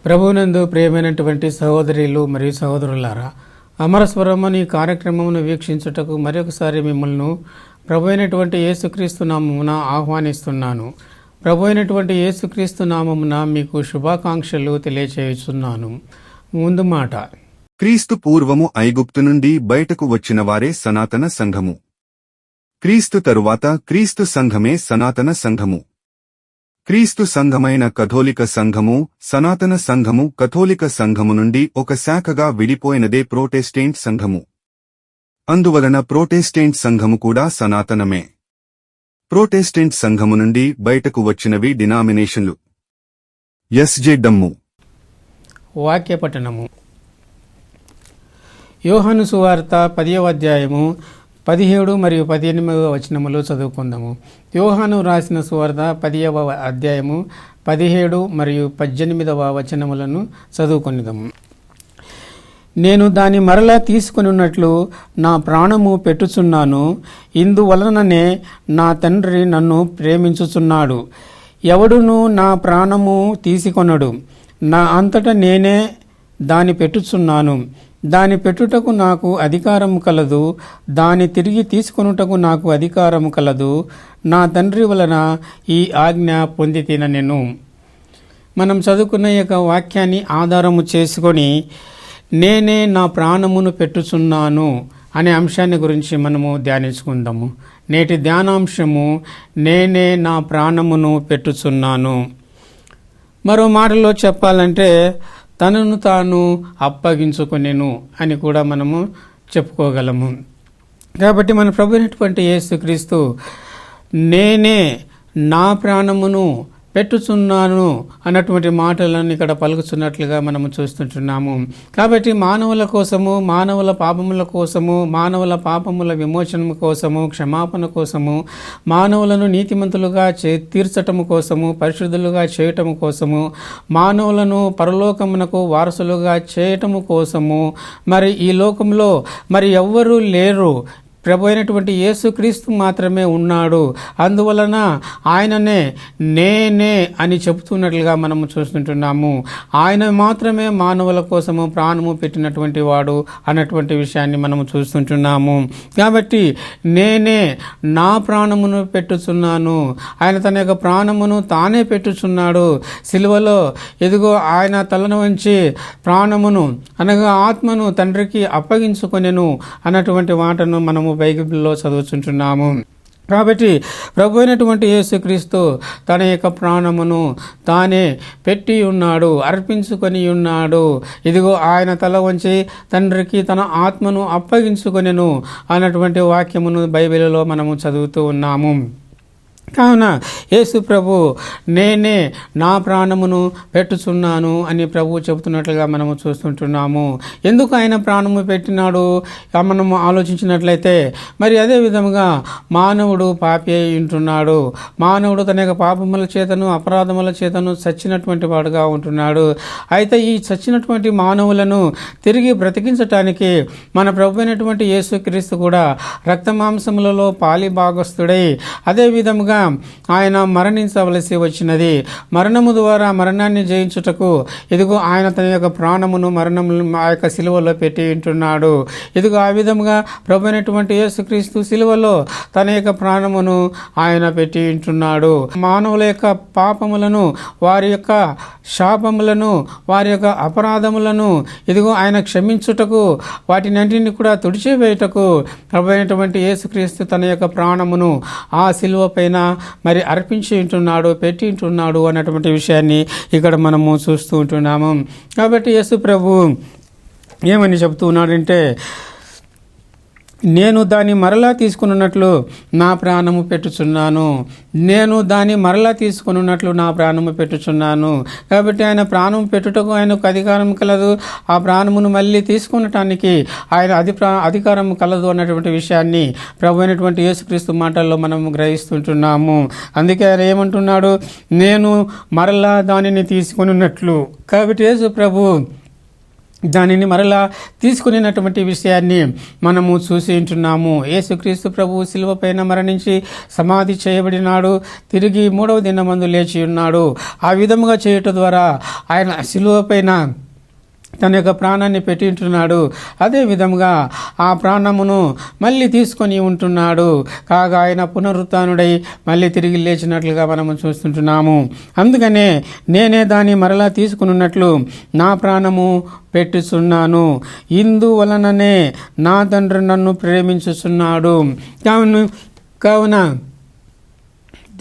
ప్రభువునందు ప్రియమైనటువంటి సహోదరులు మరియు సహోదరులారా, అమరస్వరం అనే కార్యక్రమమును వీక్షించుటకు మరొకసారి మిమ్మల్ని ప్రభు అయినటువంటి యేసుక్రీస్తు నామమున ఆహ్వానిస్తున్నాను. ప్రభు అయినటువంటి యేసుక్రీస్తు నామమున మీకు శుభాకాంక్షలు తెలియచేయుచున్నాను. ముందు మాట: క్రీస్తు పూర్వము ఐగుప్తు నుండి బయటకు వచ్చిన వారే సనాతన సంఘము. క్రీస్తు తరువాత క్రీస్తు సంఘమే సనాతన సంఘము. క్రీస్తు సంఘమైన కథోలిక సంఘము, సనాతన సంఘము కథోలిక సంఘము నుండి ఒక శాఖగా విడిపోయినదే ప్రొటెస్టెంట్ సంఘము. అందువలన ప్రొటెస్టెంట్ సంఘము కూడా సనాతనమే. ప్రొటెస్టెంట్ సంఘము నుండి బయటకు వచ్చినవి డినామినేషన్లు. ఎస్జెడమ్ము. వాక్యపఠనము. యోహాను సువార్త 10వ అధ్యాయము 17 మరియు 18 వచనములు చదువుకుందాము. యోహాను రాసిన సువార్త 10వ అధ్యాయము 17 మరియు 18 వచనములను చదువుకొనిదాము. నేను దాని మరలా తీసుకొనున్నట్లు నా ప్రాణము పెట్టుచున్నాను, ఇందువలననే నా తండ్రి నన్ను ప్రేమించుచున్నాడు. ఎవడును నా ప్రాణము తీసుకొనడు, నా అంతటా నేనే దాని పెట్టుచున్నాను. దాని పెట్టుటకు నాకు అధికారము కలదు, దాని తిరిగి తీసుకొనుటకు నాకు అధికారము కలదు. నా తండ్రి వలన ఈ ఆజ్ఞ పొందితిన నేను. మనం చదువుకున్న యొక్క వాక్యాన్ని ఆధారము చేసుకొని నేనే నా ప్రాణమును పెట్టుచున్నాను అనే అంశాన్ని గురించి మనము ధ్యానించుకుందాము. నేటి ధ్యానాంశము నేనే నా ప్రాణమును పెట్టుచున్నాను. మరో మాటలో చెప్పాలంటే తనను తాను అప్పగించుకొనెను అని కూడా మనము చెప్పుకోగలము. కాబట్టి మన ప్రభు అయినటువంటి యేసుక్రీస్తు నేనే నా ప్రాణమును పెట్టుచున్నాను అన్నటువంటి మాటలను ఇక్కడ పలుకుతున్నట్లుగా మనము చూస్తుంటున్నాము. కాబట్టి మానవుల కోసము, మానవుల పాపముల కోసము, మానవుల పాపముల విమోచనము కోసము, క్షమాపణ కోసము, మానవులను నీతిమంతులుగా తీర్చటము కోసము, పరిశుద్ధులుగా చేయటము కోసము, మానవులను పరలోకమునకు వారసులుగా చేయటము కోసము మరి ఈ లోకంలో మరి ఎవ్వరూ లేరు. ప్రభు అయినటువంటి యేసుక్రీస్తు మాత్రమే ఉన్నాడు. అందువలన ఆయననే నేనే అని చెబుతున్నట్లుగా మనము చూస్తుంటున్నాము. ఆయన మాత్రమే మానవుల కోసము ప్రాణము పెట్టినటువంటి వాడు అన్నటువంటి విషయాన్ని మనము చూస్తుంటున్నాము. కాబట్టి నేనే నా ప్రాణమును పెట్టుచున్నాను. ఆయన తన యొక్క ప్రాణమును తానే పెట్టుచున్నాడు. సిలువలో ఎదుగో ఆయన తలను వంచి ప్రాణమును అనగా ఆత్మను తండ్రికి అప్పగించుకొనెను అన్నటువంటి మాటను మనము బైబిల్లో చదువుతుంటున్నాము. కాబట్టి ప్రభు అయినటువంటి యేసుక్రీస్తు తన యొక్క ప్రాణమును తానే పెట్టి ఉన్నాడు, అర్పించుకొని ఉన్నాడు. ఇదిగో ఆయన తల వంచి తండ్రికి తన ఆత్మను అప్పగించుకొనెను అన్నటువంటి వాక్యమును బైబిల్లో మనము చదువుతూ ఉన్నాము. కావున యేసు ప్రభు నేనే నా ప్రాణమును పెట్టుచున్నాను అని ప్రభు చెబుతున్నట్లుగా మనము చూస్తుంటున్నాము. ఎందుకు ఆయన ప్రాణము పెట్టినాడు మనము ఆలోచించినట్లయితే మరి అదే విధముగా మానవుడు పాపి అయి ఉంటున్నాడు. మానవుడు తన యొక్క పాపముల చేతను అపరాధముల చేతను చచ్చినటువంటి వాడుగా ఉంటున్నాడు. అయితే ఈ చచ్చినటువంటి మానవులను తిరిగి బ్రతికించటానికి మన ప్రభు అయినటువంటి యేసుక్రీస్తు కూడా రక్త మాంసములలో పాలి భాగస్థుడై అదే విధముగా ఆయన మరణించవలసి వచ్చినది. మరణము ద్వారా మరణాన్ని జయించుటకు ఇదిగో ఆయన తన యొక్క ప్రాణమును మరణము ఆ యొక్క సిలువలో పెట్టి ఉంటున్నాడు. ఇదిగో ఆ విధముగా ప్రభు అయినటువంటి యేసుక్రీస్తు సిలువలో తన యొక్క ప్రాణమును ఆయన పెట్టి ఉంటున్నాడు. మానవుల యొక్క పాపములను, వారి యొక్క శాపములను, వారి యొక్క అపరాధములను ఇదిగో ఆయన క్షమించుటకు, వాటినంటిని కూడా తుడిచివేయుటకు ప్రభు అయినటువంటి యేసుక్రీస్తు తన యొక్క ప్రాణమును ఆ సిలువ పైన మరి అర్పించి ఉంటున్నాడు, పెట్టి ఉంటున్నాడు అన్నటువంటి విషయాన్ని ఇక్కడ మనము చూస్తూ ఉంటున్నాము. కాబట్టి యేసు ప్రభు ఏమని చెప్తూ ఉన్నాడంటే నేను దాన్ని మరలా తీసుకున్నట్లు నా ప్రాణము పెట్టుచున్నాను. నేను దాన్ని మరలా తీసుకున్నట్లు నా ప్రాణము పెట్టుచున్నాను. కాబట్టి ఆయన ప్రాణం పెట్టుటకు ఆయనకు అధికారం కలదు, ఆ ప్రాణమును మళ్ళీ తీసుకునటానికి ఆయన అధికారం కలదు అన్నటువంటి విషయాన్ని ప్రభు అయినటువంటి యేసుక్రీస్తు మాటల్లో మనము గ్రహిస్తుంటున్నాము. అందుకే ఆయన ఏమంటున్నాడు, నేను మరలా దానిని తీసుకున్నట్లు. కాబట్టి యేసు ప్రభు దానిని మరలా తీసుకునేటువంటి విషయాన్ని మనము చూసి ఉంటున్నాము. యేసుక్రీస్తు ప్రభువు శిలువ పైన మరణించి సమాధి చేయబడినాడు, తిరిగి 3వ దినమందు లేచి ఉన్నాడు. ఆ విధముగా చేయటం ద్వారా ఆయన శిలువ పైన తన యొక్క ప్రాణాన్ని పెట్టి ఉంటున్నాడు. అదే విధముగా ఆ ప్రాణమును మళ్ళీ తీసుకొని ఉంటున్నాడు. కాగా ఆయన పునరుత్థానుడై మళ్ళీ తిరిగి లేచినట్లుగా మనము చూస్తుంటున్నాము. అందుకనే నేనే దాన్ని మరలా తీసుకున్నట్లు నా ప్రాణము పెట్టుచున్నాను, ఇందువలననే నా తండ్రి నన్ను ప్రేమించుచున్నాడు. కావున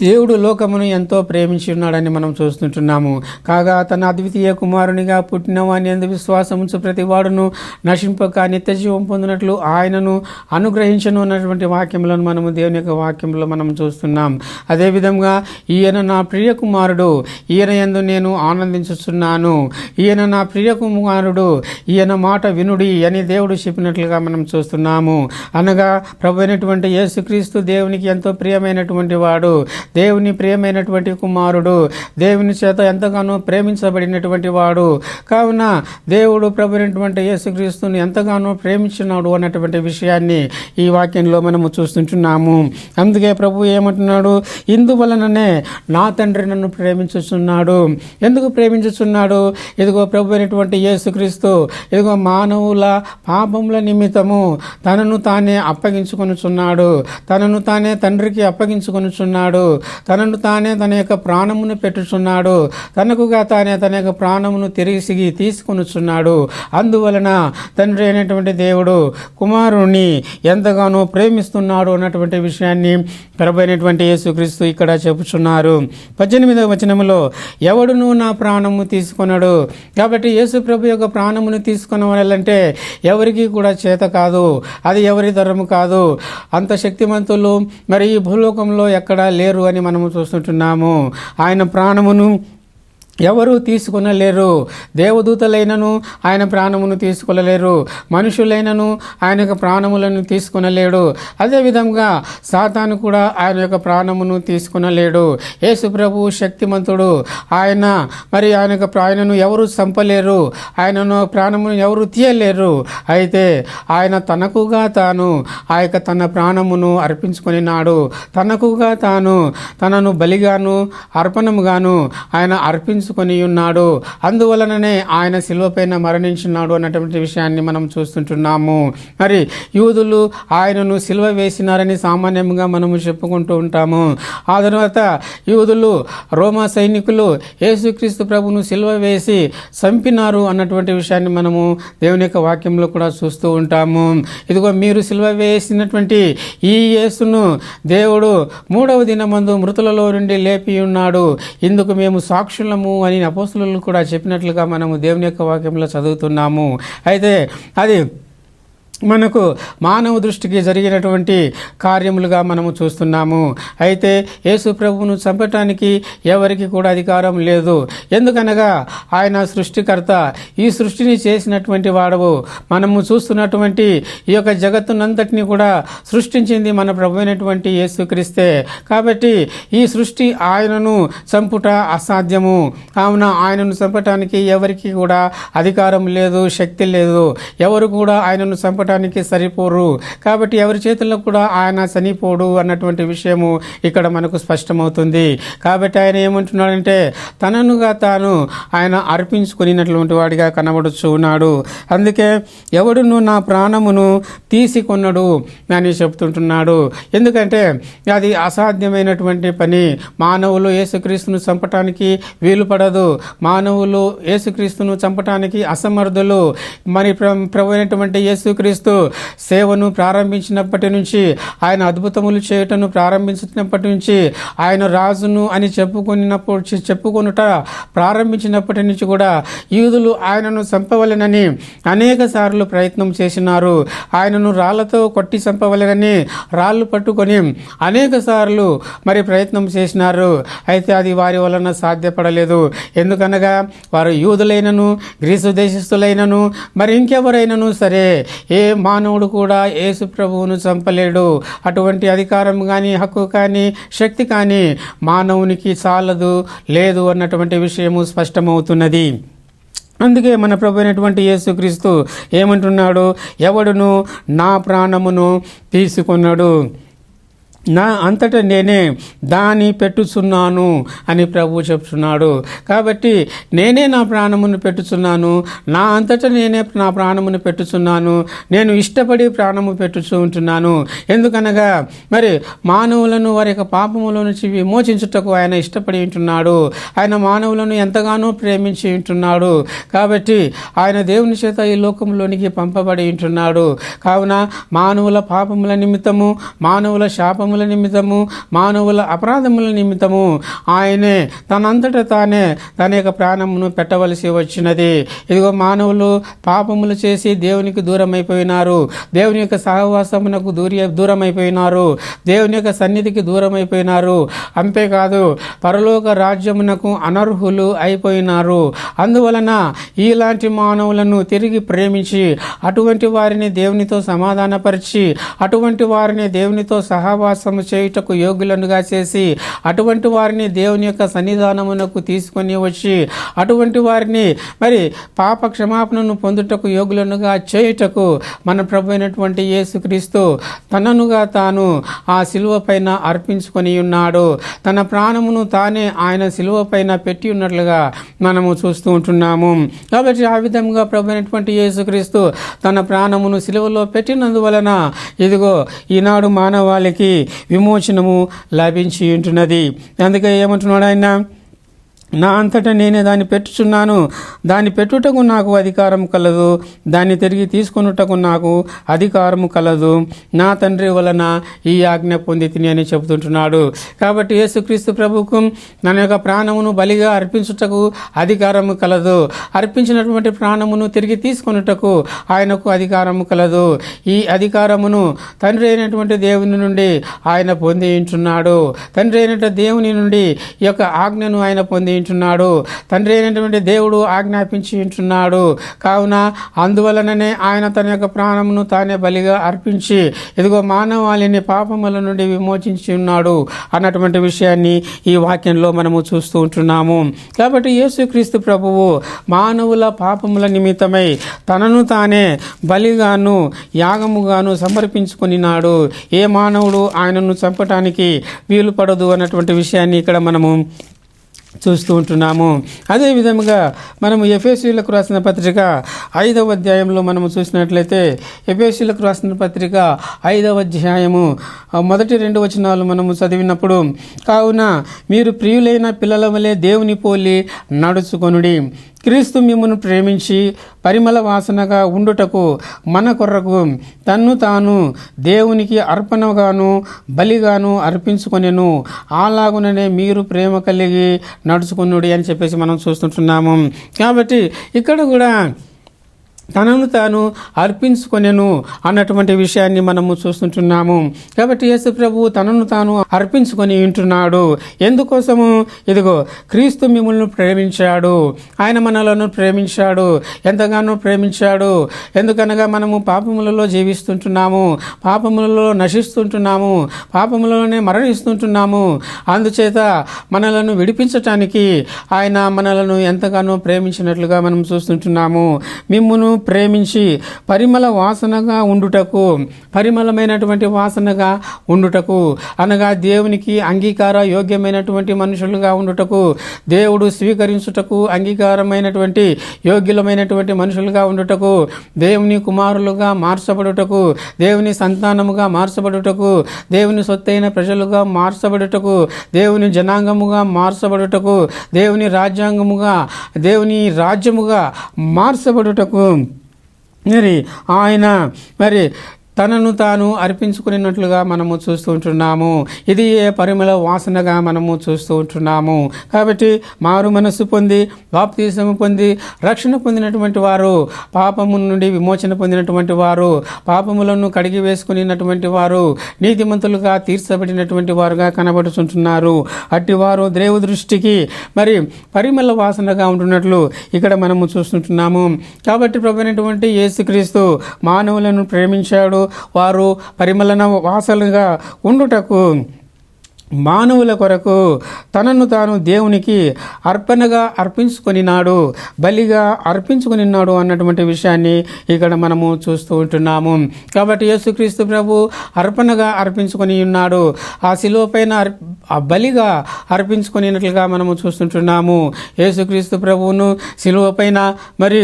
దేవుడు లోకమును ఎంతో ప్రేమించి ఉన్నాడని మనం చూస్తుంటున్నాము. కాగా తన అద్వితీయ కుమారునిగా పుట్టిన వాని యందు విశ్వాసముంచు ప్రతి వాడును నశింపక నిత్య జీవం పొందినట్లు ఆయనను అనుగ్రహించను అన్నటువంటి వాక్యములను మనము దేవుని యొక్క వాక్యంలో మనం చూస్తున్నాం. అదేవిధంగా ఈయన నా ప్రియ కుమారుడు, ఈయన యందు నేను ఆనందించుచున్నాను, ఈయన నా ప్రియ కుమారుడు, ఈయన మాట వినుడి అని దేవుడు చెప్పినట్లుగా మనం చూస్తున్నాము. అనగా ప్రభు అయినటువంటి యేసుక్రీస్తు దేవునికి ఎంతో ప్రియమైనటువంటి వాడు, దేవుని ప్రియమైనటువంటి కుమారుడు, దేవుని చేత ఎంతగానో ప్రేమించబడినటువంటి వాడు. కావున దేవుడు ప్రభువైనటువంటి యేసుక్రీస్తుని ఎంతగానో ప్రేమించున్నాడు అన్నటువంటి విషయాన్ని ఈ వాక్యంలో మనము చూస్తుంటున్నాము. అందుకే ప్రభు ఏమంటున్నాడు, ఇందువలననే నా తండ్రి నన్ను ప్రేమించుచున్నాడు. ఎందుకు ప్రేమించుచున్నాడు? ఇదిగో ప్రభు అయినటువంటి యేసుక్రీస్తు ఇదిగో మానవుల పాపముల నిమిత్తము తనను తానే అప్పగించుకొనుచున్నాడు, తనను తానే తండ్రికి అప్పగించుకొనుచున్నాడు, తనను తానే తన యొక్క ప్రాణమును పెట్టుచున్నాడు, తనకుగా తానే తన యొక్క ప్రాణమును తిరిగి తీసుకొనుచున్నాడు. అందువలన తండ్రి అయినటువంటి దేవుడు కుమారుణ్ణి ఎంతగానో ప్రేమిస్తున్నాడు అన్నటువంటి విషయాన్ని ప్రభు అయినటువంటి యేసుక్రీస్తు ఇక్కడ చెప్పుచున్నారు. 18వ వచనములో ఎవడును నా ప్రాణము తీసుకొనడు. కాబట్టి యేసు ప్రభు యొక్క ప్రాణమును తీసుకొనవాలంటే ఎవరికి కూడా చేత కాదు, అది ఎవరి తరము కాదు. అంత శక్తిమంతులు మరి ఈ భూలోకంలో ఎక్కడా లేరు అని మనము చూస్తుంటున్నాము. ఆయన ప్రాణమును ఎవరు తీసుకొనలేరు. దేవదూతలైనను ఆయన ప్రాణమును తీసుకొనలేరు, మనుషులైనను ఆయన యొక్క ప్రాణములను తీసుకొనలేడు. అదేవిధంగా సాతాను కూడా ఆయన యొక్క ప్రాణమును తీసుకొనలేడు. యేసు ప్రభువు శక్తిమంతుడు, ఆయన మరి ఆయనను ఎవరు చంపలేరు, ఆయనను ప్రాణమును ఎవరు తీయలేరు. అయితే ఆయన తనకుగా తాను ఆ యొక్క తన ప్రాణమును అర్పించుకొనినాడు. తనకుగా తాను తనను బలిగాను అర్పణముగాను ఆయన అర్పించుకొని ఉన్నాడు. అందువలననే ఆయన శిలువపైన మరణించున్నాడు అన్నటువంటి విషయాన్ని మనం చూస్తుంటున్నాము. మరి యూదులు ఆయనను శిలువ వేసినారని సామాన్యంగా మనము చెప్పుకుంటూ ఉంటాము. ఆ తర్వాత యూదులు రోమా సైనికులు యేసుక్రీస్తు ప్రభును శిలువ వేసి చంపినారు అన్నటువంటి విషయాన్ని మనము దేవుని యొక్క వాక్యంలో కూడా చూస్తూ ఉంటాము. ఇదిగో మీరు శిలువ వేసినటువంటి ఈ యేసును దేవుడు 3వ దినమందు మృతులలో నుండి లేపి ఉన్నాడు, ఇందుకు మేము సాక్షులము అని అపోస్తలులు కూడా చెప్పినట్లుగా మనము దేవుని యొక్క వాక్యంలో చదువుతున్నాము. అయితే అది మనకు మానవ దృష్టికి జరిగినటువంటి కార్యములుగా మనము చూస్తున్నాము. అయితే యేసు ప్రభువును చంపటానికి ఎవరికి కూడా అధికారం లేదు. ఎందుకనగా ఆయన సృష్టికర్త, ఈ సృష్టిని చేసినటువంటి వాడవు. మనము చూస్తున్నటువంటి ఈ యొక్క జగత్తునంతటిని కూడా సృష్టించింది మన ప్రభు అయినటువంటి యేసుక్రీస్తే. కాబట్టి ఈ సృష్టి ఆయనను చంపుట అసాధ్యము. కావున ఆయనను చంపటానికి ఎవరికి కూడా అధికారం లేదు, శక్తి లేదు. ఎవరు కూడా ఆయనను చంప సరిపోరు. కాబట్టి ఎవరి చేతుల్లో కూడా ఆయన చనిపోడు అన్నటువంటి విషయము ఇక్కడ మనకు స్పష్టమవుతుంది. కాబట్టి ఆయన ఏమంటున్నాడంటే తననుగా తాను ఆయన అర్పించుకున్నటువంటి వాడిగా కనబడుచు ఉన్నాడు. అందుకే ఎవడును నా ప్రాణమును తీసుకొనడు అని చెప్తుంటున్నాడు. ఎందుకంటే అది అసాధ్యమైనటువంటి పని. మానవులు యేసుక్రీస్తును చంపటానికి వీలు పడదు. మానవులు యేసుక్రీస్తును చంపటానికి అసమర్థులు. మరి ప్రభు అయినటువంటి యేసుక్రీస్తు సేవను ప్రారంభించినప్పటి నుంచి, ఆయన అద్భుతములు చేయటను ప్రారంభించినప్పటి నుంచి, ఆయన రాజును అని చెప్పుకొనుట ప్రారంభించినప్పటి నుంచి కూడా యూదులు ఆయనను చంపవలెనని అనేక సార్లు ప్రయత్నం చేసినారు. ఆయనను రాళ్లతో కొట్టి చంపవలెనని రాళ్ళు పట్టుకొని అనేక సార్లు మరి ప్రయత్నం చేసినారు. అయితే అది వారి వలన సాధ్యపడలేదు. ఎందుకనగా వారు యూదులైనను గ్రీసు దేశస్థులైనను మరి ఇంకెవరైనను సరే ఏ మానవుడు కూడా యేసు ప్రభువును చంపలేడు. అటువంటి అధికారం కానీ హక్కు కానీ శక్తి కానీ మానవునికి చాలదు, లేదు అన్నటువంటి విషయము స్పష్టమవుతున్నది. అందుకే మన ప్రభు అయినటువంటి యేసుక్రీస్తు ఏమంటున్నాడు, ఎవడును నా ప్రాణమును తీసుకున్నాడు, నా అంతటా నేనే దాన్ని పెట్టుచున్నాను అని ప్రభు చెప్తున్నాడు. కాబట్టి నేనే నా ప్రాణమును పెట్టుచున్నాను, నా అంతటా నేనే నా ప్రాణమును పెట్టుచున్నాను, నేను ఇష్టపడి ప్రాణము పెట్టుచూ ఉంటున్నాను. ఎందుకనగా మరి మానవులను వారి యొక్క పాపముల నుంచి విమోచించుటకు ఆయన ఇష్టపడి ఉంటున్నాడు. ఆయన మానవులను ఎంతగానో ప్రేమించి ఉంటున్నాడు. కాబట్టి ఆయన దేవుని చేత ఈ లోకంలోనికి పంపబడి ఉంటున్నాడు. కావున మానవుల పాపముల నిమిత్తము, మానవుల శాపముల నిమిత్తము, మానవుల అపరాధముల నిమిత్తము ఆయనే తనంతట తానే తన యొక్క ప్రాణమును పెట్టవలసి వచ్చినది. ఇదిగో మానవులు పాపములు చేసి దేవునికి దూరమైపోయినారు, దేవుని యొక్క సహవాసమునకు దూరమైపోయినారు, దేవుని యొక్క సన్నిధికి దూరమైపోయినారు. అంతేకాదు పరలోక రాజ్యమునకు అనర్హులు అయిపోయినారు. అందువలన ఇలాంటి మానవులను తిరిగి ప్రేమించి అటువంటి వారిని దేవునితో సమాధానపరిచి అటువంటి వారిని దేవునితో సహవాసము చేయుటకు యోగ్యులనుగా చేసి అటువంటి వారిని దేవుని యొక్క సన్నిధానమునకు తీసుకొని వచ్చి అటువంటి వారిని మరి పాప క్షమాపణను పొందుటకు యోగ్యులనుగా చేయుటకు మన ప్రభు అయినటువంటి యేసుక్రీస్తు తననుగా తాను ఆ శిలువ పైన అర్పించుకొని ఉన్నాడు. తన ప్రాణమును తానే ఆయన శిలువ పైన పెట్టి ఉన్నట్లుగా మనము చూస్తూ ఉంటున్నాము. కాబట్టి ఆ విధంగా ప్రభు అయినటువంటి యేసుక్రీస్తు తన ప్రాణమును శిలువలో పెట్టినందువలన ఇదిగో ఈనాడు మానవాళికి విమోచనము లభించి ఉంటున్నది. అందుకే ఏమంటున్నాడు ఆయన, నా అంతటా నేనే దాన్ని పెట్టుచున్నాను, దాన్ని పెట్టుటకు నాకు అధికారం కలదు, దాన్ని తిరిగి తీసుకొనుటకు నాకు అధికారము కలదు, నా తండ్రి వలన ఈ ఆజ్ఞ పొంది తిని అని చెబుతుంటున్నాడు. కాబట్టి యేసుక్రీస్తు ప్రభువుకు తన యొక్క ప్రాణమును బలిగా అర్పించుటకు అధికారము కలదు, అర్పించినటువంటి ప్రాణమును తిరిగి తీసుకొనుటకు ఆయనకు అధికారము కలదు. ఈ అధికారమును తండ్రి అయినటువంటి దేవుని నుండి ఆయన పొంది ఉంటున్నాడు. తండ్రి అయినటువంటి దేవుని నుండి ఈ యొక్క ఆజ్ఞను ఆయన పొంది ఉంటున్నాడు. తండ్రి అయినటువంటి దేవుడు ఆజ్ఞాపించి ఉంటున్నాడు. కావున అందువలననే ఆయన తన యొక్క ప్రాణమును తానే బలిగా అర్పించి ఇదిగో మానవాళిని పాపముల నుండి విమోచించి ఉన్నాడు అన్నటువంటి విషయాన్ని ఈ వాక్యంలో మనము చూస్తూ ఉంటున్నాము. కాబట్టి యేసుక్రీస్తు ప్రభువు మానవుల పాపముల నిమిత్తమై తనను తానే బలిగాను యాగముగాను సమర్పించుకున్నాడు. ఏ మానవుడు ఆయనను చంపటానికి వీలు పడదు అన్నటువంటి విషయాన్ని ఇక్కడ మనము చూస్తూ ఉంటున్నాము. అదేవిధంగా మనము ఎఫెసీయులకు రాసిన పత్రిక 5వ అధ్యాయంలో మనము చూసినట్లయితే ఎఫెసీయులకు రాసిన పత్రిక 5వ అధ్యాయము మొదటి 2 వచనాలు మనము చదివినప్పుడు, కావున మీరు ప్రియులైన పిల్లల వలె దేవుని పోలి నడుచుకొనుడి, క్రీస్తు మిమ్మును ప్రేమించి పరిమళ వాసనగా ఉండుటకు మన కొరకు తన్ను తాను దేవునికి అర్పణగాను బలిగాను అర్పించుకొనెను, అలాగుననే మీరు ప్రేమ కలిగి నడుచుకునుడి అని చెప్పేసి మనం చూస్తుంటున్నాము. కాబట్టి ఇక్కడ కూడా తనను తాను అర్పించుకొనెను అన్నటువంటి విషయాన్ని మనము చూస్తుంటున్నాము. కాబట్టి యేసు ప్రభువు తనను తాను అర్పించుకొని ఉంటున్నాడు. ఎందుకోసము? ఇదిగో క్రీస్తు మిమ్మల్ని ప్రేమించాడు, ఆయన మనలను ప్రేమించాడు, ఎంతగానో ప్రేమించాడు. ఎందుకనగా మనము పాపములలో జీవిస్తుంటున్నాము, పాపములలో నశిస్తుంటున్నాము, పాపములలోనే మరణిస్తుంటున్నాము. అందుచేత మనలను విడిపించటానికి ఆయన మనలను ఎంతగానో ప్రేమించినట్లుగా మనం చూస్తుంటున్నాము. మిమ్మును ప్రేమించి పరిమళ వాసనగా ఉండుటకు, పరిమళమైనటువంటి వాసనగా ఉండుటకు అనగా దేవునికి అంగీకార యోగ్యమైనటువంటి మనుషులుగా ఉండుటకు, దేవుడు స్వీకరించుటకు అంగీకారమైనటువంటి యోగ్యులమైనటువంటి మనుషులుగా ఉండుటకు, దేవుని కుమారులుగా మార్చబడుటకు, దేవుని సంతానముగా మార్చబడుటకు, దేవుని సొత్తైన ప్రజలుగా మార్చబడుటకు, దేవుని జనాంగముగా మార్చబడుటకు, దేవుని రాజ్యాంగముగా దేవుని రాజ్యముగా మార్చబడుటకు మరి ఆయన మరి తనను తాను అర్పించుకున్నట్లుగా మనము చూస్తూ ఉంటున్నాము. ఇది ఏ పరిమళ వాసనగా మనము చూస్తూ ఉంటున్నాము. కాబట్టి మారు మనస్సు పొంది బాప్తిసము పొంది రక్షణ పొందినటువంటి వారు, పాపము నుండి విమోచన పొందినటువంటి వారు, పాపములను కడిగి వేసుకున్నటువంటి వారు, నీతిమంతులుగా తీర్చబడినటువంటి వారుగా కనబడుతుంటున్నారు. అట్టివారు దేవుని దృష్టికి మరి పరిమళ వాసనగా ఉంటున్నట్లు ఇక్కడ మనము చూస్తుంటున్నాము. కాబట్టి ప్రభువైనటువంటి యేసుక్రీస్తు మానవులను ప్రేమించాడు. వారు పరిమళన వాసనగా ఉండుటకు మానవుల కొరకు తనను తాను దేవునికి అర్పణగా అర్పించుకొనినాడు, బలిగా అర్పించుకొనినాడు అన్నటువంటి విషయాన్ని ఇక్కడ మనము చూస్తూ ఉంటున్నాము. కాబట్టి యేసుక్రీస్తు ప్రభు అర్పణగా అర్పించుకొని ఉన్నాడు, ఆ శిలువ పైన ఆ బలిగా అర్పించుకొనినట్లుగా మనము చూస్తుంటున్నాము. యేసుక్రీస్తు ప్రభువును శిలువ పైన మరి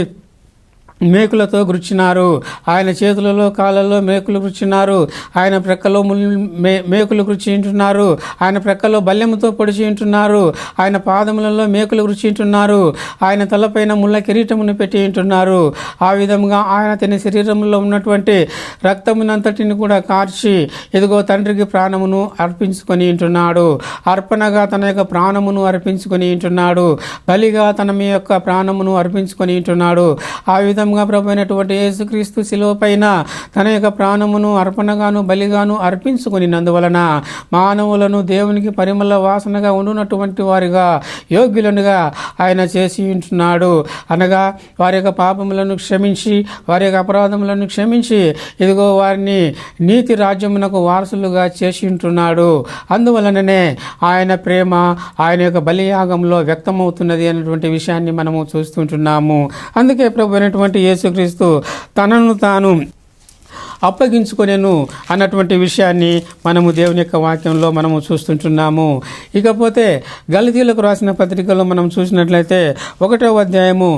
మేకులతో గుర్చినారు, ఆయన చేతులలో కాళ్ళలో మేకులు గుర్చినారు, ఆయన ప్రక్కలో మేకులు గుర్చి ఉంటున్నారు, ఆయన ప్రక్కలో బల్లెముతో పొడిచి ఉంటున్నారు, ఆయన పాదములలో మేకులు గుర్చి ఉంటున్నారు, ఆయన తలపైన ముళ్ళ కిరీటమును పెట్టి ఉంటున్నారు. ఆ విధంగా ఆయన తన శరీరంలో ఉన్నటువంటి రక్తమునంతటిని కూడా కార్చి ఎదుగో తండ్రికి ప్రాణమును అర్పించుకొని ఉంటున్నాడు, అర్పణగా తన యొక్క ప్రాణమును అర్పించుకొని ఉంటున్నాడు, బలిగా తన యొక్క ప్రాణమును అర్పించుకొని ఉంటున్నాడు. ఆ విధంగా ప్రభు అయినటువంటి యేసుక్రీస్తు శిలువ పైన తన యొక్క ప్రాణమును అర్పణగాను బలిగాను అర్పించుకునినందువలన మానవులను దేవునికి పరిమళ వాసనగా ఉండునటువంటి వారిగా యోగ్యులనుగా ఆయన చేసి ఉంటున్నాడు. అనగా వారి యొక్క పాపములను క్షమించి వారి యొక్క అపరాధములను క్షమించి ఇదిగో వారిని నీతి రాజ్యమునకు వారసులుగా చేసి ఉంటున్నాడు. అందువలననే ఆయన ప్రేమ ఆయన యొక్క బలియాగంలో వ్యక్తమవుతున్నది అనేటువంటి విషయాన్ని మనము చూస్తుంటున్నాము. అందుకే ప్రభు అయినటువంటి యేసుక్రీస్తు తనను తాను అప్పగించుకొనెను అన్నటువంటి విషయాన్ని మనము దేవుని యొక్క వాక్యంలో మనము చూస్తుంటున్నాము. ఇకపోతే గలతీయులకు రాసిన పత్రికలో మనం చూసినట్లయితే 1వ అధ్యాయము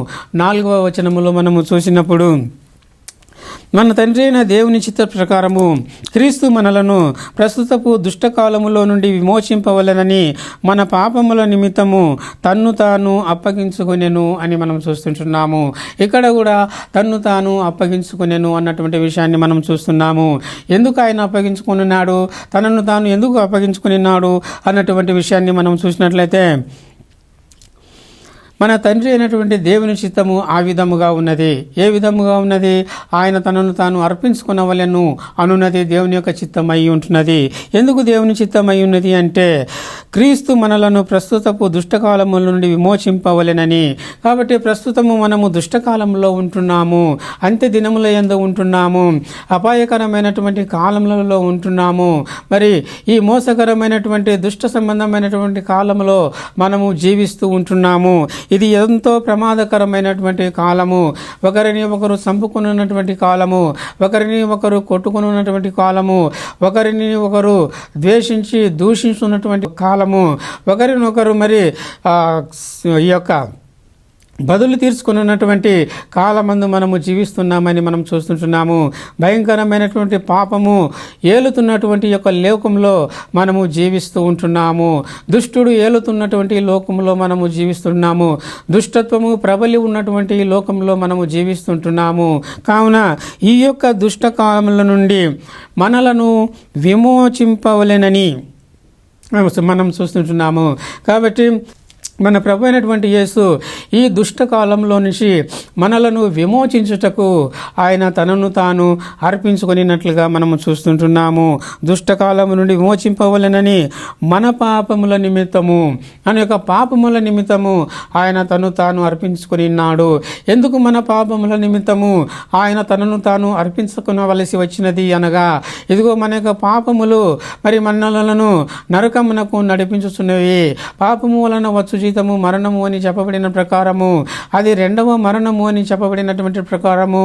4వ వచనములో మనము చూసినప్పుడు, మన తండ్రి అయిన దేవుని చిత్త ప్రకారము క్రీస్తు మనలను ప్రస్తుతపు దుష్టకాలములో నుండి విమోచింపవలెనని మన పాపముల నిమిత్తము తన్ను తాను అప్పగించుకొనెను అని మనం చూస్తుంటున్నాము. ఇక్కడ కూడా తన్ను తాను అప్పగించుకొనెను అన్నటువంటి విషయాన్ని మనం చూస్తున్నాము. ఎందుకు ఆయన అప్పగించుకున్నాడు, తనను తాను ఎందుకు అప్పగించుకున్నాడు అన్నటువంటి విషయాన్ని మనం చూసినట్లయితే మన తండ్రి అయినటువంటి దేవుని చిత్తము ఆ విధముగా ఉన్నది. ఏ విధముగా ఉన్నది? ఆయన తనను తాను అర్పించుకునవలెను అనున్నది దేవుని యొక్క చిత్తం అయి ఉంటున్నది. ఎందుకు దేవుని చిత్తం అయి ఉన్నది అంటే క్రీస్తు మనలను ప్రస్తుతపు దుష్టకాలముల నుండి విమోచింపవలెనని. కాబట్టి ప్రస్తుతము మనము దుష్టకాలంలో ఉంటున్నాము, అంత్య దినముల యందు ఉంటున్నాము, అపాయకరమైనటువంటి కాలములలో ఉంటున్నాము. మరి ఈ మోసకరమైనటువంటి దుష్ట సంబంధమైనటువంటి కాలంలో మనము జీవిస్తూ ఉంటున్నాము. ఇది ఎంతో ప్రమాదకరమైనటువంటి కాలము, ఒకరిని ఒకరు చంపుకున్నటువంటి కాలము, ఒకరిని ఒకరు కొట్టుకున్నటువంటి కాలము, ఒకరిని ఒకరు ద్వేషించి దూషించున్నటువంటి కాలము, ఒకరినొకరు మరి ఈ యొక్క బదులు తీర్చుకున్నటువంటి కాలమందు మనము జీవిస్తున్నామని మనం చూస్తుంటున్నాము. భయంకరమైనటువంటి పాపము ఏలుతున్నటువంటి యొక్క లోకంలో మనము జీవిస్తూ ఉంటున్నాము. దుష్టుడు ఏలుతున్నటువంటి లోకంలో మనము జీవిస్తున్నాము. దుష్టత్వము ప్రబలి ఉన్నటువంటి లోకంలో మనము జీవిస్తుంటున్నాము. కావున ఈ యొక్క దుష్టకాలముల నుండి మనలను విమోచింపవలెనని మనం చూస్తుంటున్నాము. కాబట్టి మన ప్రభు అయినటువంటి యేసు ఈ దుష్టకాలంలో నుంచి మనలను విమోచించుటకు ఆయన తనను తాను అర్పించుకొనినట్లుగా మనము చూస్తుంటున్నాము. దుష్టకాలము నుండి విమోచింపవలెనని మన పాపముల నిమిత్తము, మన యొక్క పాపముల నిమిత్తము ఆయన తను తాను అర్పించుకొనిన్నాడు. ఎందుకు మన పాపముల నిమిత్తము ఆయన తనను తాను అర్పించుకొనవలసి వచ్చినది అనగా, ఇదిగో మన యొక్క పాపములు మరి మనలను నరకమునకు నడిపించుచున్నవి. పాపము వలన వచ్చు జీతము మరణము అని చెప్పబడిన ప్రకారము, అది 2వ మరణము అని చెప్పబడినటువంటి ప్రకారము,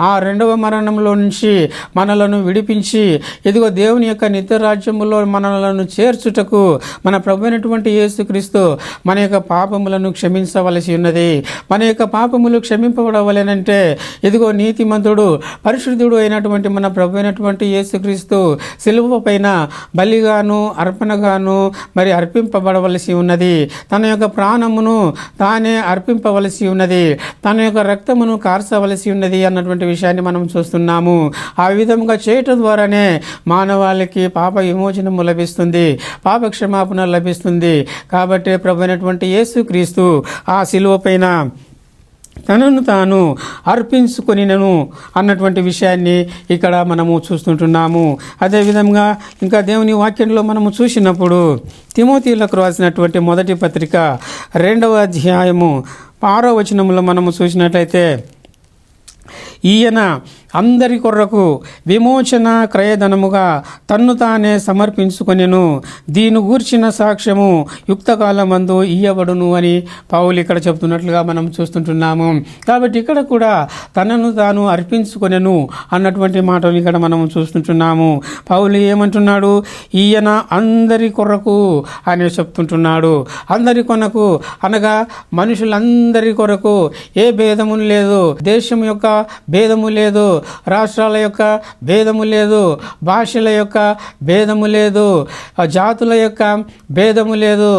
ఆ 2వ మరణంలో నుంచి మనలను విడిపించి ఇదిగో దేవుని యొక్క నిత్య రాజ్యములో మనలను చేర్చుటకు మన ప్రభు అయినటువంటి యేసుక్రీస్తు మన యొక్క పాపములను క్షమించవలసి ఉన్నది. మన యొక్క పాపములు క్షమింపబడవలెనంటే ఇదిగో నీతిమంతుడు పరిశుద్ధుడు అయినటువంటి మన ప్రభు అయినటువంటి యేసుక్రీస్తు సిలువ పైన బలిగాను అర్పణగాను మరి అర్పింపబడవలసి ఉన్నది. తన యొక్క ప్రాణమును తానే అర్పింపవలసి ఉన్నది, తన యొక్క రక్తమును కార్చవలసి ఉన్నది అన్నటువంటి విషయాన్ని మనం చూస్తున్నాము. ఆ విధంగా చేయటం ద్వారానే మానవాళికి పాప విమోచనము లభిస్తుంది, పాప క్షమాపణ లభిస్తుంది. కాబట్టి ప్రభు అయినటువంటి యేసుక్రీస్తు ఆ శిలువ పైన తనను తాను అర్పించుకొనినను అన్నటువంటి విషయాన్ని ఇక్కడ మనము చూస్తుంటున్నాము. అదేవిధంగా ఇంకా దేవుని వాక్యంలో మనము చూసినప్పుడు తిమోతిలకు రాసినటువంటి మొదటి పత్రిక 2వ అధ్యాయము 6వ వచనంలో మనము చూసినట్లయితే, ఈయన అందరి కొరకు విమోచన క్రయధనముగా తన్ను తానే సమర్పించుకొనెను, దీని గూర్చిన సాక్ష్యము యుక్తకాలమందు ఇయ్యబడును అని పౌలు ఇక్కడ చెప్తున్నట్లుగా మనం చూస్తుంటున్నాము. కాబట్టి ఇక్కడ కూడా తనను తాను అర్పించుకొనెను అన్నటువంటి మాటలు ఇక్కడ మనం చూస్తుంటున్నాము. పౌలు ఏమంటున్నాడు? ఈయన అందరి కొరకు అని చెప్తుంటున్నాడు. అందరి కొరకు అనగా మనుషులందరి కొరకు, ఏ భేదము లేదు, దేశం యొక్క భేదము లేదు, రాష్ట్రాల యొక్క భేదము లేదు, భాషల యొక్క భేదము లేదు, జాతుల యొక్క భేదము లేదు,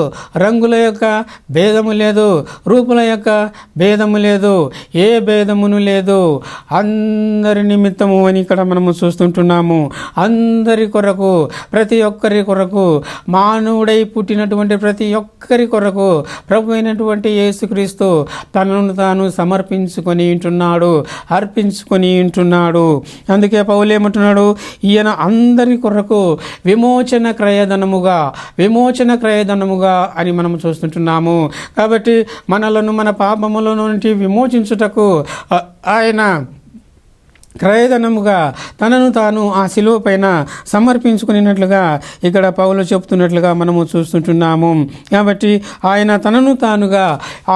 రంగుల యొక్క భేదము లేదు, రూపుల యొక్క భేదము లేదు, ఏ భేదమును లేదు, అందరి నిమిత్తము అని ఇక్కడ మనము చూస్తుంటున్నాము. అందరి కొరకు, ప్రతి ఒక్కరి కొరకు, మానవుడై పుట్టినటువంటి ప్రతి ఒక్కరి కొరకు ప్రభు అయినటువంటి యేసుక్రీస్తు తనను తాను సమర్పించుకొని ఉంటున్నాడు, అర్పించుకొని ఉంటున్నాడు. అందుకే పౌలు ఏమంటున్నాడు? ఈయన అందరి కొరకు విమోచన క్రయధనముగా అని మనం చూస్తుంటున్నాము. కాబట్టి మనలను మన పాపముల నుండి విమోచించుటకు ఆయన క్రయధనముగా తనను తాను ఆ శిలువ పైన సమర్పించుకున్నట్లుగా ఇక్కడ పౌలు చెప్తున్నట్లుగా మనము చూస్తుంటున్నాము. కాబట్టి ఆయన తనను తానుగా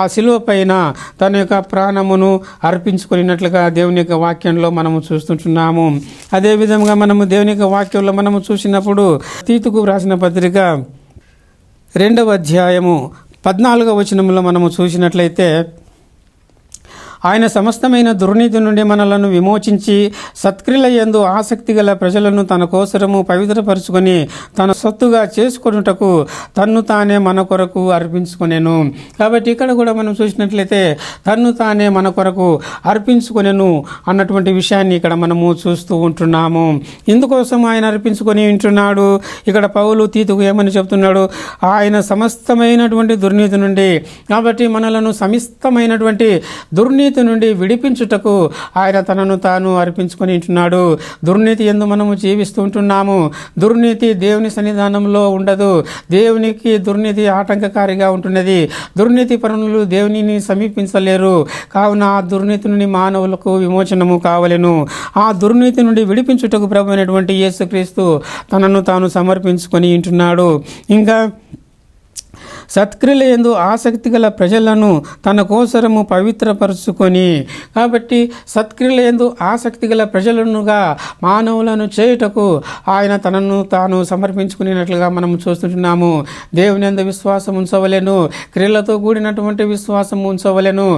ఆ శిలువ పైన తన యొక్క ప్రాణమును అర్పించుకున్నట్లుగా దేవుని యొక్క వాక్యంలో మనము చూస్తుంటున్నాము. అదేవిధంగా మనము దేవుని యొక్క వాక్యంలో మనము చూసినప్పుడు తీతుకు రాసిన పత్రిక 2వ అధ్యాయము 14వ వచనంలో మనము చూసినట్లయితే, ఆయన సమస్తమైన దుర్నీతి నుండి మనలను విమోచించి సత్క్రియల యందు ఆసక్తి గల ప్రజలను తన కోసరము పవిత్రపరుచుకొని తన సొత్తుగా చేసుకొనుటకు తన్ను తానే మన కొరకు అర్పించుకొనెను. కాబట్టి ఇక్కడ కూడా మనం చూసినట్లయితే తన్ను తానే మన కొరకు అర్పించుకొనెను అన్నటువంటి విషయాన్ని ఇక్కడ మనము చూస్తూ ఉంటున్నాము. ఇందుకోసం ఆయన అర్పించుకొని ఉంటున్నాడు. ఇక్కడ పౌలు తీతుకు ఏమని చెప్తున్నాడు? ఆయన సమస్తమైనటువంటి దుర్నీతి నుండి, కాబట్టి మనలను సమస్తమైనటువంటి దుర్నీతి నుండి విడిపించుటకు ఆయన తనను తాను అర్పించుకొని ఉంటున్నాడు. దుర్నీతి యందు మనము జీవిస్తూ ఉంటున్నాము. దుర్నీతి దేవుని సన్నిధానంలో ఉండదు. దేవునికి దుర్నీతి ఆటంకకారిగా ఉంటున్నది. దుర్నీతి పరులు దేవునిని సమీపించలేరు. కావున ఆ దుర్నీతి నుండి మానవులకు విమోచనము కావలెను. ఆ దుర్నీతి నుండి విడిపించుటకు ప్రభు అయినటువంటి యేసుక్రీస్తు తనను తాను సమర్పించుకొని ఉంటున్నాడు. ఇంకా సత్క్రియల యందు ఆసక్తి గల ప్రజలను తన కోసరము పవిత్రపరుచుకొని, కాబట్టి సత్క్రియల యందు ఆసక్తి గల ప్రజలనుగా మానవులను చేయుటకు ఆయన తనను తాను సమర్పించుకునేట్లుగా మనం చూస్తుంటున్నాము. దేవుని యందు విశ్వాసం ఉంచవలెను, క్రియలతో కూడినటువంటి విశ్వాసం ఉంచవలెను.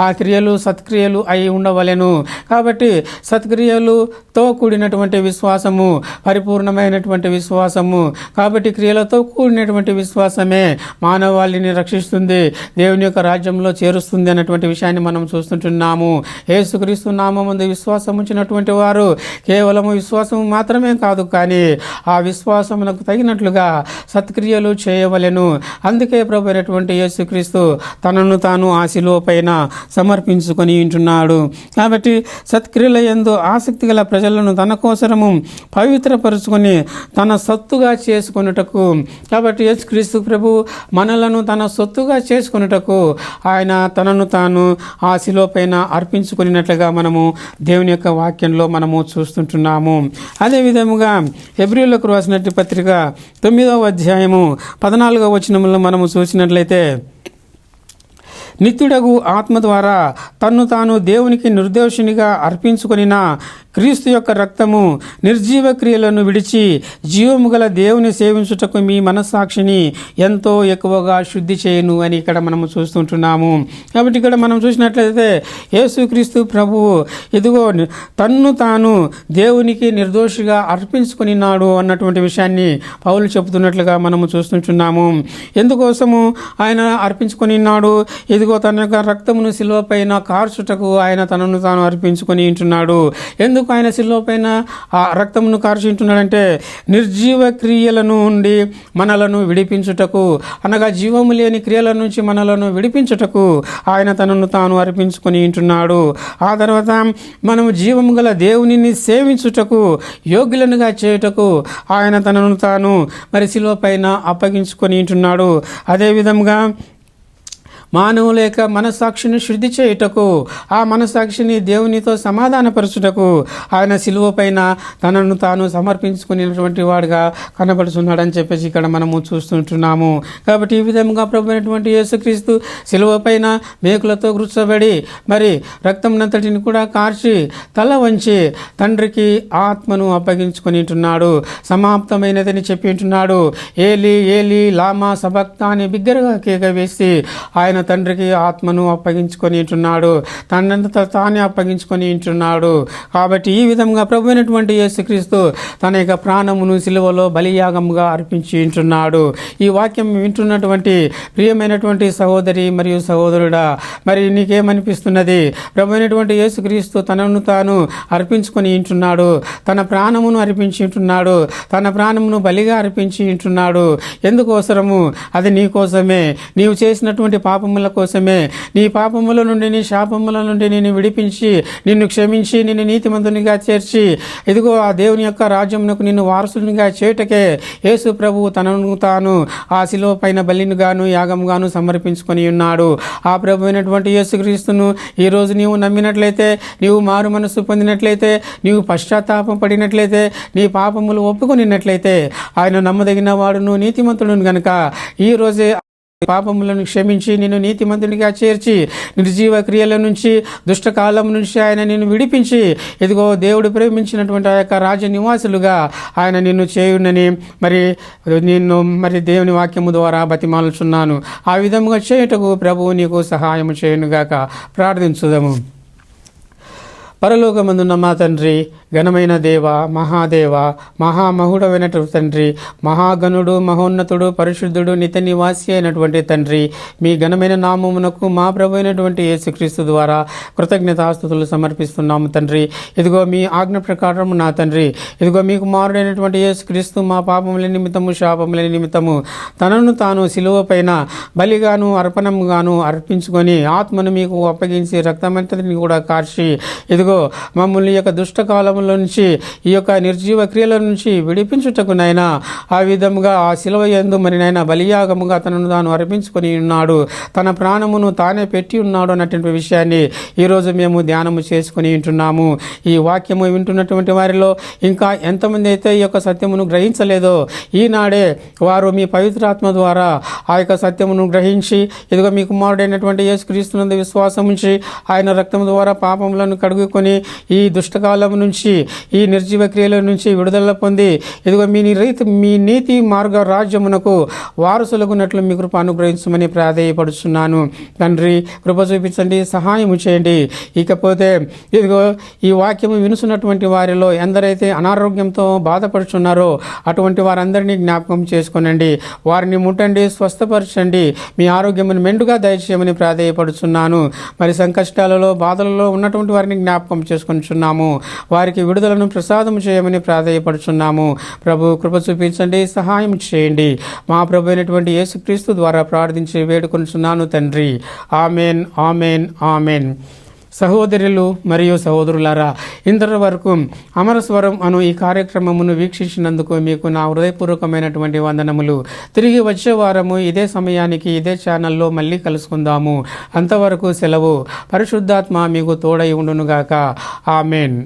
ఆ క్రియలు సత్క్రియలు అయి ఉండవలెను. కాబట్టి సత్క్రియలతో కూడినటువంటి విశ్వాసము పరిపూర్ణమైనటువంటి విశ్వాసము. కాబట్టి క్రియలతో కూడినటువంటి విశ్వాసమే మానవాళిని రక్షిస్తుంది, దేవుని యొక్క రాజ్యంలో చేరుస్తుంది అన్నటువంటి విషయాన్ని మనం చూస్తుంటున్నాము. యేసుక్రీస్తు నామముందు విశ్వాసం ఉంచినటువంటి వారు కేవలము విశ్వాసం మాత్రమే కాదు, కానీ ఆ విశ్వాసమునకు తగినట్లుగా సత్క్రియలు చేయవలెను. అందుకే ప్రభు అయినటువంటి యేసుక్రీస్తు తనను తాను ఆ శిలువ పైన సమర్పించుకొని ఉంటున్నాడు. కాబట్టి సత్క్రియల యందు ఆసక్తి గల ప్రజలను తన కోసరము పవిత్రపరుచుకొని తన సొత్తుగా చేసుకొనుటకు, కాబట్టి యేసుక్రీస్తు ప్రభు మనలను తన సొత్తుగా చేసుకొనుటకు ఆయన తనను తాను ఆ శిలువ పైన అర్పించుకున్నట్లుగా మనము దేవుని యొక్క వాక్యంలో మనము చూస్తుంటున్నాము. అదేవిధముగా హెబ్రీయులకు రాసిన పత్రిక 9వ అధ్యాయము 14వ వచనంలో మనము చూసినట్లయితే, నిత్యుడగు ఆత్మ ద్వారా తన్ను తాను దేవునికి నిర్దోషినిగా అర్పించుకొనిన క్రీస్తు యొక్క రక్తము నిర్జీవ క్రియలను విడిచి జీవము గల దేవుని సేవించుటకు మీ మనస్సాక్షిని ఎంతో ఎక్కువగా శుద్ధి చేయను అని ఇక్కడ మనము చూస్తుంటున్నాము. కాబట్టి ఇక్కడ మనం చూసినట్లయితే యేసుక్రీస్తు ప్రభువు ఇదిగో తన్ను తాను దేవునికి నిర్దోషిగా అర్పించుకునినాడు అన్నటువంటి విషయాన్ని పౌలు చెబుతున్నట్లుగా మనము చూస్తుంటున్నాము. ఎందుకోసము ఆయన అర్పించుకునిన్నాడు? ఇదిగో తన యొక్క రక్తమును శిలువ పైన కార్చుటకు ఆయన తనను తాను అర్పించుకొని ఉంటున్నాడు. ఎందుకు ఆయన శిలువ పైన ఆ రక్తమును కార్చి ఉంటున్నాడంటే నిర్జీవ క్రియల నుండి మనలను విడిపించుటకు, అనగా జీవము లేని క్రియల నుంచి మనలను విడిపించుటకు ఆయన తనను తాను అర్పించుకొని ఉంటున్నాడు. ఆ తర్వాత మనము జీవము గల దేవునిని సేవించుటకు, యోగ్యులనుగా చేయుటకు ఆయన తనను తాను మరి శిలువ పైన అప్పగించుకొని ఉంటున్నాడు. అదేవిధంగా మానవుల యొక్క మనస్సాక్షిని శుద్ధి చేయుటకు, ఆ మనస్సాక్షిని దేవునితో సమాధానపరచుటకు ఆయన శిలువ పైన తనను తాను సమర్పించుకునేటువంటి వాడుగా కనబడుతున్నాడని చెప్పేసి ఇక్కడ మనము చూస్తుంటున్నాము. కాబట్టి ఈ విధంగా ప్రభు అయినటువంటి యేసుక్రీస్తు శిలువ పైన మేకులతో గుచ్చబడి మరి రక్తంనంతటిని కూడా కార్చి తల వంచి తండ్రికి ఆత్మను అప్పగించుకొని ఉంటున్నాడు. సమాప్తమైనదని చెప్పి ఉంటున్నాడు. ఏలి ఏలి లామా సబక్తా అని బిగ్గరగా కేక వేసి ఆయన తండ్రికి ఆత్మను అప్పగించుకొని ఉంటున్నాడు. తనంత తానే అప్పగించుకొని ఉంటున్నాడు. కాబట్టి ఈ విధంగా ప్రభు అయినటువంటి యేసుక్రీస్తు తన యొక్క ప్రాణమును సిలువలో బలియాగముగా అర్పించి ఉంటున్నాడు. ఈ వాక్యం వింటున్నటువంటి ప్రియమైనటువంటి సహోదరి మరియు సహోదరుడా, మరి నీకేమనిపిస్తున్నది? ప్రభు అయినటువంటి యేసుక్రీస్తు తనను తాను అర్పించుకొని ఉంటున్నాడు. తన ప్రాణమును అర్పించి ఉంటున్నాడు. తన ప్రాణమును బలిగా అర్పించి ఉంటున్నాడు. ఎందుకోసరము? అది నీ కోసమే, నీవు చేసినటువంటి పాపముల కోసమే. నీ పాపముల నుండి, నీ శాపముల నుండి నిన్ను విడిపించి, నిన్ను క్షమించి, నిన్ను నీతిమంతునిగా చేర్చి, ఇదిగో ఆ దేవుని యొక్క రాజ్యమునకు నిన్ను వారసునిగా చేయుటకే యేసు ప్రభువు తనను తాను ఆ శిలువ పైన బలినిగాను యాగముగాను సమర్పించుకొని ఉన్నాడు. ఆ ప్రభు అయినటువంటి యేసుక్రీస్తును ఈరోజు నీవు నమ్మినట్లయితే, నీవు మారు మనస్సు పొందినట్లయితే, నీవు పశ్చాత్తాపం పడినట్లయితే, నీ పాపములు ఒప్పుకొనినట్లయితే ఆయన నమ్మదగిన వాడును నీతిమంతుడును గనుక ఈ రోజే పాపములను క్షమించి నిన్ను నీతిమంతునిగా చేర్చి నిర్జీవ క్రియల నుంచి, దుష్టకాలం నుంచి ఆయన నిన్ను విడిపించి, ఇదిగో దేవుడు ప్రేమించినటువంటి ఆ యొక్క రాజ్య నివాసులుగా ఆయన నిన్ను చేయునని నిన్ను దేవుని వాక్యము ద్వారా బతిమాలుచున్నాను. ఆ విధముగా చేయుటకు ప్రభువు నీకు సహాయం చేయునుగాక. ప్రార్థించుదాము. పరలోకమందున్న మా తండ్రి, ఘనమైన దేవ, మహాదేవ, మహామహుడమైనటువంటి తండ్రి, మహాగణుడు, మహోన్నతుడు, పరిశుద్ధుడు, నిత్య నివాసి అయినటువంటి తండ్రి, మీ ఘనమైన నామమునకు మా ప్రభు అయినటువంటి యేసుక్రీస్తు ద్వారా కృతజ్ఞతాస్తుతులు సమర్పిస్తున్నాము తండ్రి. ఇదిగో మీ ఆజ్ఞ ప్రకారం నా తండ్రి, ఇదిగో మీ కుమారుడైనటువంటి యేసుక్రీస్తు మా పాపముల నిమిత్తము, శాపముల నిమిత్తము తనను తాను శిలువ పైన బలిగాను అర్పణముగాను అర్పించుకొని ఆత్మను మీకు అప్పగించి రక్తమంతటిని కూడా కార్చి, ఇదిగో మమ్మల్ని యొక్క దుష్టకాలంలో నుంచి, ఈ యొక్క నిర్జీవ క్రియల నుంచి విడిపించుటకు నైనా ఆ విధముగా ఆ శిలువ యందు నాయన బలియాగముగా తనను తాను అర్పించుకొని ఉన్నాడు. తన ప్రాణమును తానే పెట్టి ఉన్నాడు అన్నటువంటి విషయాన్ని ఈరోజు మేము ధ్యానము చేసుకుని ఉంటున్నాము. ఈ వాక్యము వింటున్నటువంటి వారిలో ఇంకా ఎంతమంది అయితే ఈ యొక్క సత్యమును గ్రహించలేదో, ఈనాడే వారు మీ పవిత్రాత్మ ద్వారా ఆ యొక్క సత్యమును గ్రహించి, ఇదిగో మీ కుమారుడైనటువంటి యేసుక్రీస్తునందు విశ్వాసం ఉంచి ఆయన రక్తం ద్వారా పాపములను కడుగుకొని ఈ దుష్టకాలం నుంచి, ఈ నిర్జీవ క్రియల నుంచి విడుదల పొంది, ఇదిగో మీ నీతి మార్గ రాజ్యమునకు వారసులగున్నట్లు మీ కృప అనుగ్రహించమని ప్రాధేయపడుచున్నాను తండ్రి. కృప చూపించండి, సహాయము చేయండి. ఇకపోతే ఇదిగో ఈ వాక్యము వినుసున్నటువంటి వారిలో ఎందరైతే అనారోగ్యంతో బాధపడుచున్నారో అటువంటి వారందరినీ జ్ఞాపకం చేసుకొనండి. వారిని ముట్టండి, స్వస్థపరచండి, మీ ఆరోగ్యమును మెండుగా దయచేయమని ప్రాధేయపడుచున్నాను. సంకష్టాలలో, బాధలలో ఉన్నటువంటి వారిని జ్ఞాపకం చేసుకొనిచున్నాము. వారికి విడుదలను ప్రసాదం చేయమని ప్రాధేయపడుచున్నాము. ప్రభు కృప చూపించండి, సహాయం చేయండి. మా ప్రభు అయినటువంటి యేసుక్రీస్తు ద్వారా ప్రార్థించి వేడుకొనిచున్నాను తండ్రి. Amen, amen, amen. సహోదరులు మరియు సహోదరులారా, ఇంతవరకు అమరస్వరం అను ఈ కార్యక్రమమును వీక్షించినందుకు మీకు నా హృదయపూర్వకమైనటువంటి వందనములు. తిరిగి వచ్చే వారము ఇదే సమయానికి ఇదే ఛానల్లో మళ్ళీ కలుసుకుందాము. అంతవరకు సెలవు. పరిశుద్ధాత్మ మీకు తోడై ఉండునుగాక. ఆమెన్.